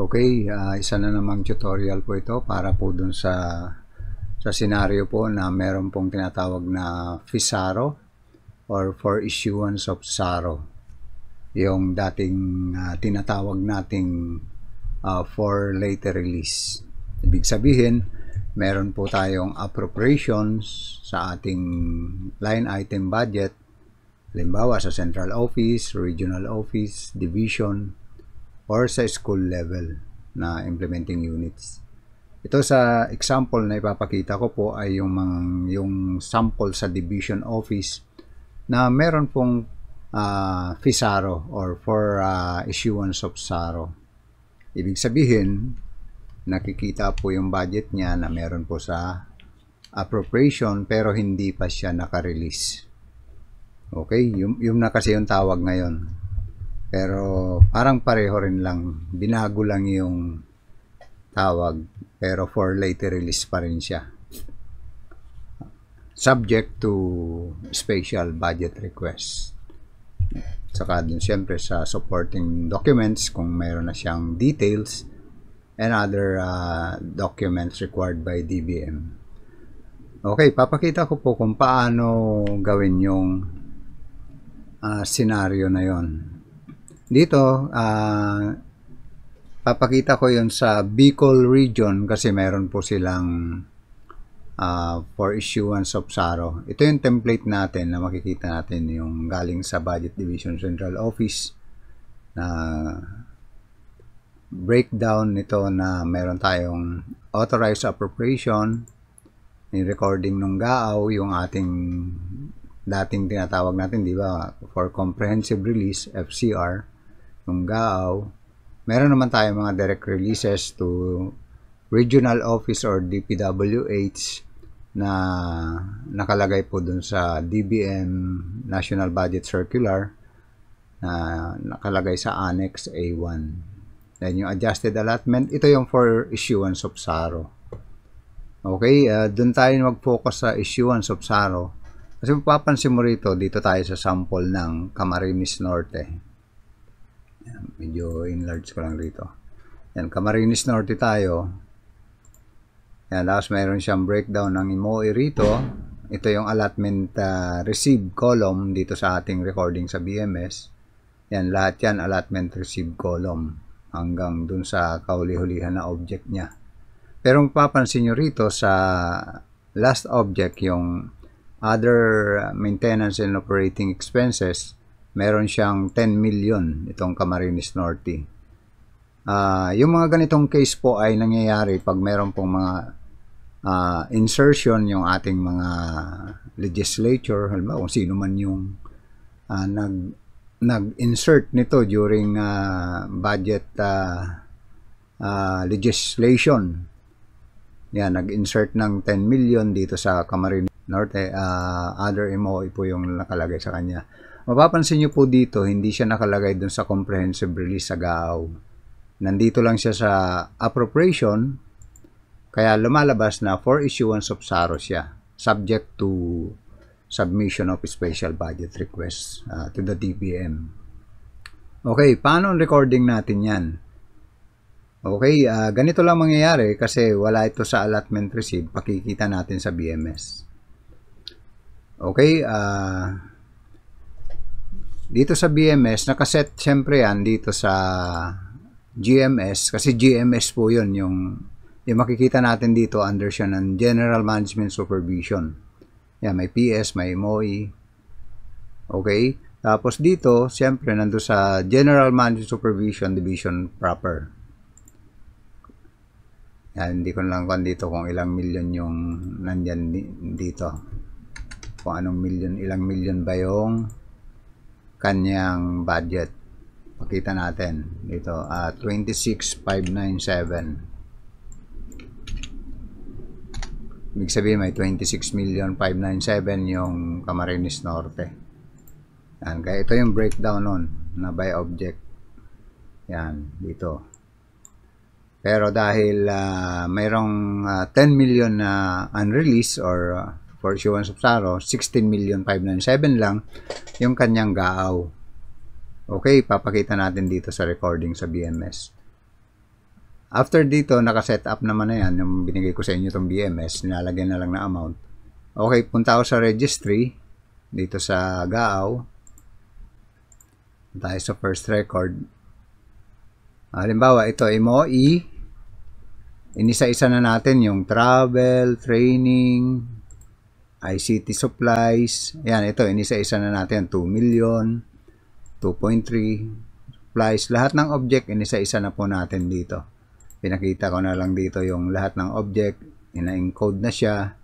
Okay, isa na namang tutorial po ito para po dun sa senaryo po na meron pong tinatawag na FISARO or for issuance of SARO. Yung dating tinatawag nating for later release. Ibig sabihin, meron po tayong appropriations sa ating line item budget. Halimbawa sa central office, regional office, division, or sa school level na implementing units. Ito sa example na ipapakita ko po ay yung sample sa division office na meron pong FISARO or for issuance of SARO. Ibig sabihin, nakikita po yung budget niya na meron po sa appropriation pero hindi pa siya naka-release. Okay, yung na kasi yung tawag ngayon. Pero parang pareho rin lang, binago lang yung tawag, pero for later release pa rin siya. Subject to special budget request. Saka dun siyempre sa supporting documents kung mayroon na siyang details and other documents required by DBM. Okay, papakita ko po kung paano gawin yung scenario na yon. Dito, papakita ko yun sa Bicol region kasi meron po silang for issuance of SARO. Ito yung template natin na makikita natin yung galing sa Budget Division Central Office na breakdown nito na meron tayong authorized appropriation, yung recording ng GAAW, yung ating dating tinatawag natin, di ba, for comprehensive release, FCR, yung GAAW. Meron naman tayo mga direct releases to regional office or DPWH na nakalagay po dun sa DBM National Budget Circular na nakalagay sa Annex A1. Then yung adjusted allotment, ito yung for issuance of SARO. Okay, dun tayo mag-focus sa issuance of SARO. Kasi mapapansin mo rito, dito tayo sa sample ng Camarines Norte. Yan, medyo enlarge ko lang rito. Yan, Camarines Norte tayo. Yan, tapos mayroon siyang breakdown ng MOE rito. Ito yung allotment received column dito sa ating recording sa BMS. Yan, lahat yan allotment received column hanggang dun sa kahuli-hulihan na object niya. Pero mapapansin nyo rito sa last object, yung other maintenance and operating expenses, meron siyang 10 million itong Camarines Norte. Yung mga ganitong case po ay nangyayari pag meron pong mga insertion yung ating mga legislature, halimbawa kung sino man yung nag-insert nito during budget legislation. Yan, nag-insert ng 10 million dito sa Camarines Norte, other MOE po yung nakalagay sa kanya. Mapapansin nyo po dito, hindi siya nakalagay dun sa comprehensive release sa GAAW. Nandito lang siya sa appropriation, kaya lumalabas na for issuance of SARO siya, subject to submission of special budget request to the DBM. Okay, paano recording natin yan? Okay, ganito lang mangyayari kasi wala ito sa allotment received, pakikita natin sa BMS. Okay, dito sa BMS, nakaset siyempre yan dito sa GMS, kasi GMS po yun, yung makikita natin dito under siya ng General Management Supervision. Yan, may PS, may MOE. Okay, tapos dito, siyempre, nando sa General Management Supervision Division proper. Yan, hindi ko lang kung dito kung ilang milyon yung nandyan dito. Kung anong milyon, ilang milyon ba yung kanyang budget. Pakita natin dito, 26,597. Ibig sabihin may 26,597 yung Camarines Norte. Yan, kaya ito yung breakdown nun na by object. Yan, dito. Pero dahil mayroong 10 million na unreleased or for issuance of SARO, 16,597 lang yung kanyang GAAW. Okay, papakita natin dito sa recording sa BMS. After dito, naka-set up naman na yan. Yung binigay ko sa inyo itong BMS, nilalagyan na lang na amount. Okay, punta ako sa registry. Dito sa GAAW. Tayo sa first record. Halimbawa, ito MOE. Inisa-isa na natin yung travel, training, ICT supplies. Ayan, ito, inisa-isa na natin. 2 million, 2.3 supplies. Lahat ng object, inisa-isa na po natin dito. Pinakita ko na lang dito yung lahat ng object. Ina-encode na siya.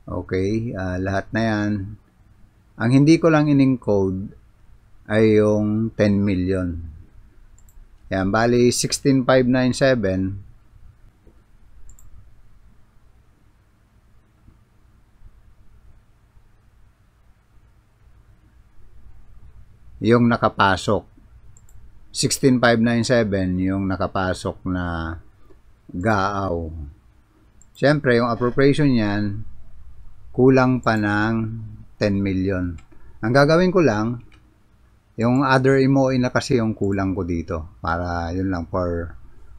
Okay, lahat na yan. Ang hindi ko lang in-encode ay yung 10 million. Yan, bali 16,597. Yung nakapasok. 16,597 yung nakapasok na GAAW. Siyempre, yung appropriation niyan, kulang pa ng 10 million. Ang gagawin ko lang, yung other MOE na kasi yung kulang ko dito. Para yun lang for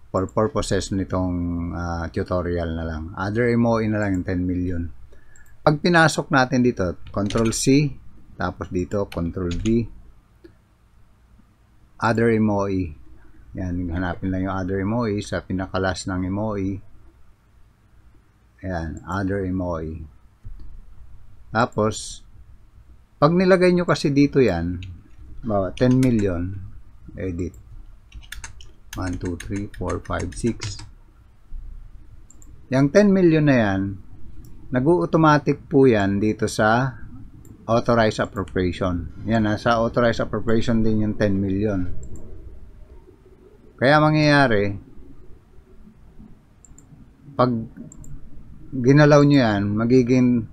purposes nitong tutorial na lang. Other MOE na lang yung 10 million. Pag pinasok natin dito, Control C, tapos dito, Control V, other MOE. Yan, hanapin lang yung other MOE sa pinakalas ng MOE. Ayan, other MOE. Tapos, pag nilagay nyo kasi dito yan, 10 million, edit. 1, 2, 3, 4, 5, 6. Yung 10 million na yan, nag-automatic po yan dito sa authorized appropriation. Yan, nasa authorized appropriation din yung 10 million. Kaya mangyayari, pag ginalaw nyo yan, magiging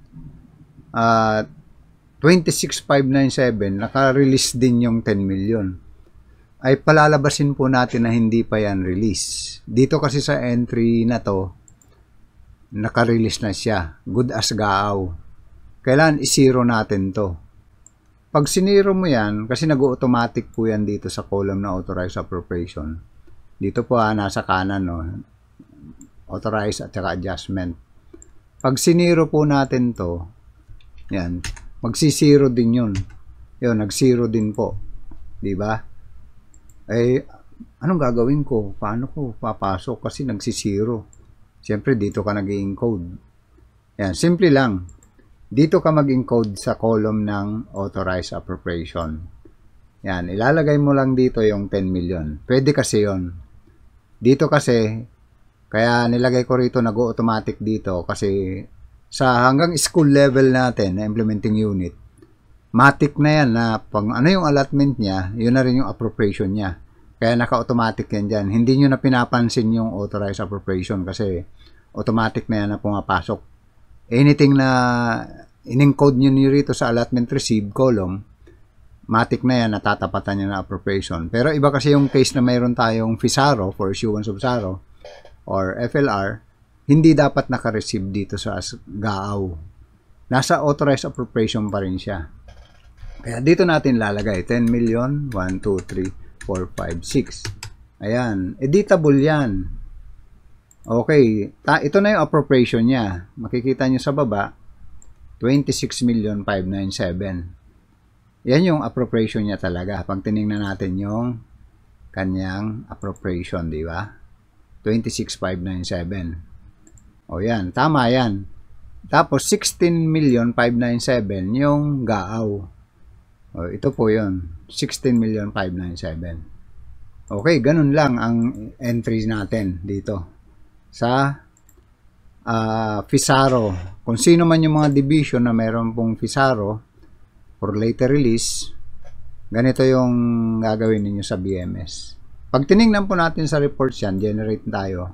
26,597, naka-release din yung 10 million. Ay palalabasin po natin na hindi pa yan release. Dito kasi sa entry na to, naka-release na siya. Good as GAAW. Kailangan i-zero natin to. Pag siniro mo yan, kasi nag-automatic po yan dito sa column na authorized appropriation. Dito po nasa kanan, no? Authorized at saka adjustment. Pag siniro po natin to, yan, magsisiro din yun. Yun, nag-zero din po. Diba? Eh, anong gagawin ko? Paano ko papasok? Kasi nagsisiro. Siyempre, dito ka nag-encode. Yan, simple lang. Dito ka mag-encode sa column ng authorized appropriation. Yan, ilalagay mo lang dito yung 10 million. Pwede kasi yon. Dito kasi, kaya nilagay ko rito nag-automatic dito kasi sa hanggang school level natin na implementing unit, matic na yan na pag ano yung allotment niya, yun na rin yung appropriation niya. Kaya naka-automatic yan dyan. Hindi nyo na pinapansin yung authorized appropriation kasi automatic na yan na pumapasok. Anything na in-encode nyo rito sa allotment received column, matic na yan, natatapatan nyo na appropriation. Pero iba kasi yung case na mayroon tayong FISARO, for issuance of SARO, or FLR, hindi dapat naka-receive dito sa GAAW. Nasa authorized appropriation pa rin siya. Kaya dito natin lalagay 10 million, 1, 2, 3, 4, 5, 6. Ayan, editable yan. Okay, ito na yung appropriation niya. Makikita nyo sa baba, 26,597. Yan yung appropriation niya talaga. Pag tinignan natin yung kanyang appropriation, di ba? 26,597. O yan, tama yan. Tapos 16,597 yung GAAW. O, ito po yun, 16,597. Okay, ganun lang ang entries natin dito sa FISARO. Kung sino man yung mga division na mayroon pong FISARO for later release, ganito yung gagawin ninyo sa BMS. Pag tinignan po natin sa reports yan, generate tayo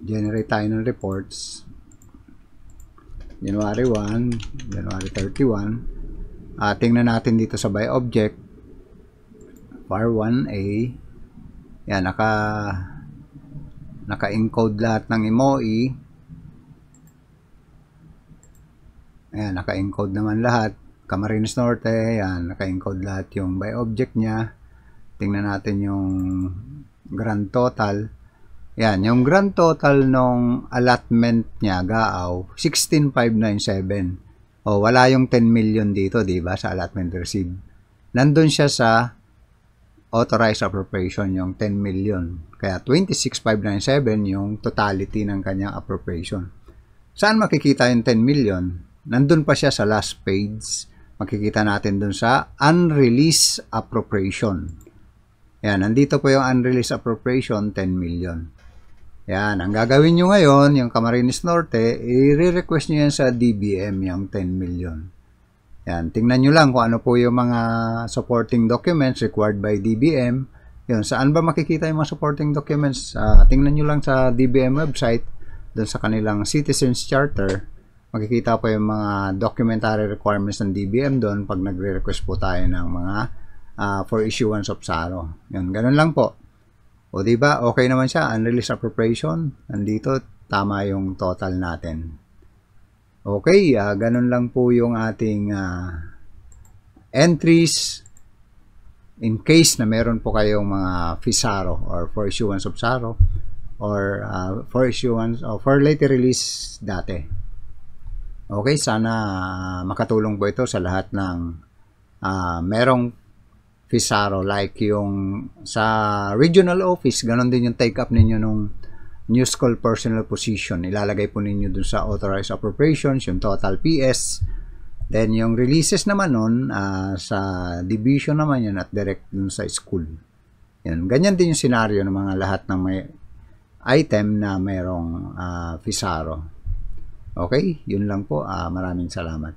ng reports. January 1, January 31. Tingnan natin dito sa by object. Var 1A. Yan, naka-encode lahat ng MOE. Ayan, naka-encode naman lahat. Camarines Norte, yan, naka-encode lahat yung by object niya. Tingnan natin yung grand total. Yan, yung grand total nung allotment niya, GAAW, 16,597. O, wala yung 10 million dito, di ba, sa allotment received. Nandun siya sa authorized appropriation, yung 10 million. Kaya 26,597 yung totality ng kanyang appropriation. Saan makikita yung 10 million? Nandun pa siya sa last page. Makikita natin dun sa unreleased appropriation. Yan, nandito po yung unreleased appropriation, 10 million. Yan, ang gagawin nyo ngayon, yung Camarines Norte, i-request nyo yan sa DBM, yung 10 million. Yan, tingnan nyo lang kung ano po yung mga supporting documents required by DBM. Yun, saan ba makikita yung mga supporting documents? Tingnan nyo lang sa DBM website, dun sa kanilang Citizens Charter. Makikita po yung mga documentary requirements ng DBM doon pag nagre-request po tayo ng mga for issuance of SARO. Yun, ganun lang po. O diba, okay naman siya, unreleased appropriation. Nandito, tama yung total natin. Okay, ganun lang po yung ating entries in case na meron po kayong mga FISARO or for issuance of SARO or for issuance or for later release dati. Okay, sana makatulong po ito sa lahat ng merong FISARO, like yung sa regional office, ganon din yung take up ninyo nung new school personal position. Ilalagay po ninyo dun sa authorized appropriations, yung total PS. Then yung releases naman nun, sa division naman yun at direct dun sa school. Yan, ganyan din yung scenario ng mga lahat ng may item na merong FISARO. Okay, yun lang po. Maraming salamat.